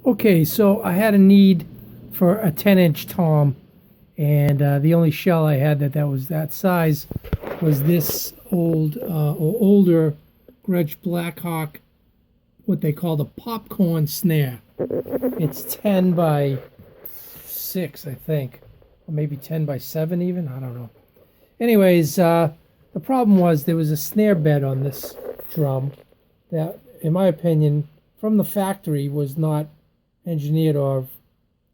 Okay, so I had a need for a 10-inch tom, and the only shell I had that was that size was this older Gretsch Blackhawk, what they call the popcorn snare. It's 10 by 6, I think, or maybe 10 by 7 even, I don't know. Anyways, the problem was there was a snare bed on this drum that, in my opinion, from the factory was not engineered or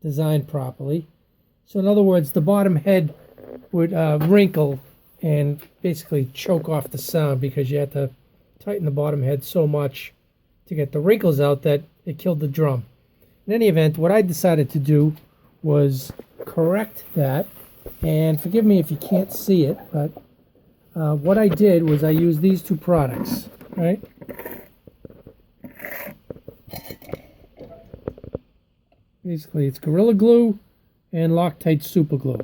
designed properly. So in other words, the bottom head would wrinkle and basically choke off the sound because you had to tighten the bottom head so much to get the wrinkles out that it killed the drum. In any event, what I decided to do was correct that, and forgive me if you can't see it, but what I did was I used these two products, right? Basically, it's Gorilla Glue and Loctite Super Glue.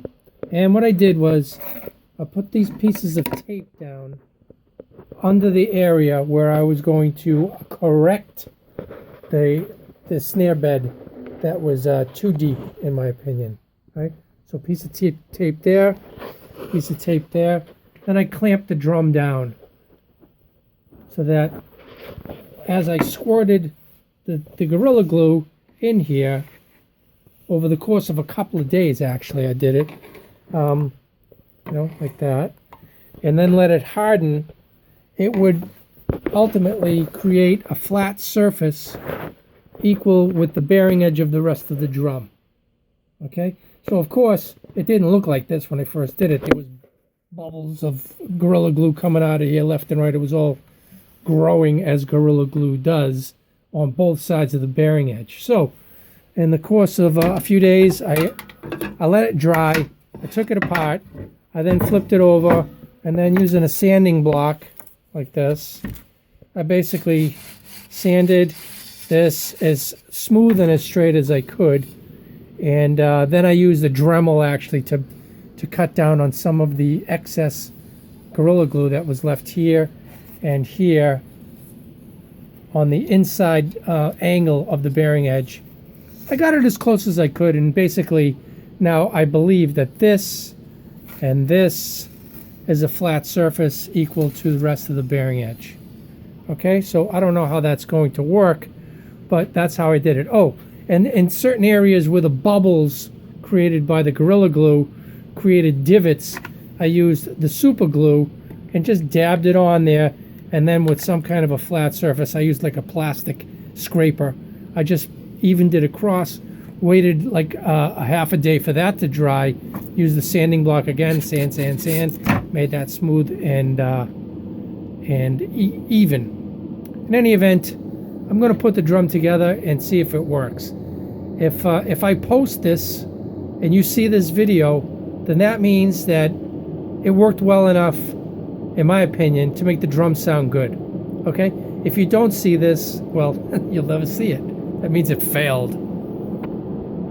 And what I did was I put these pieces of tape down under the area where I was going to correct the snare bed that was too deep, in my opinion. Right? So piece of tape there, piece of tape there. Then I clamped the drum down so that as I squirted the Gorilla Glue in here, over the course of a couple of days, actually, I did it, like that, and then let it harden, it would ultimately create a flat surface equal with the bearing edge of the rest of the drum. Okay, so of course, it didn't look like this when I first did it. There was bubbles of Gorilla Glue coming out of here left and right. It was all growing as Gorilla Glue does on both sides of the bearing edge. So in the course of a few days, I let it dry. I took it apart. I then flipped it over, and then using a sanding block like this, I basically sanded this as smooth and as straight as I could. And then I used a Dremel actually to cut down on some of the excess Gorilla Glue that was left here and here on the inside angle of the bearing edge. I got it as close as I could, and basically now I believe that this and this is a flat surface equal to the rest of the bearing edge. Okay, so I don't know how that's going to work, but that's how I did it. Oh, and in certain areas where the bubbles created by the Gorilla Glue created divots, I used the super glue and just dabbed it on there, and then with some kind of a flat surface, I used like a plastic scraper. I just evened it across, waited like a half a day for that to dry, used the sanding block again, sand, made that smooth and even. In any event, I'm going to put the drum together and see if it works. If I post this and you see this video, then that means that it worked well enough, in my opinion, to make the drum sound good. Okay? If you don't see this, well, you'll never see it. That means it failed.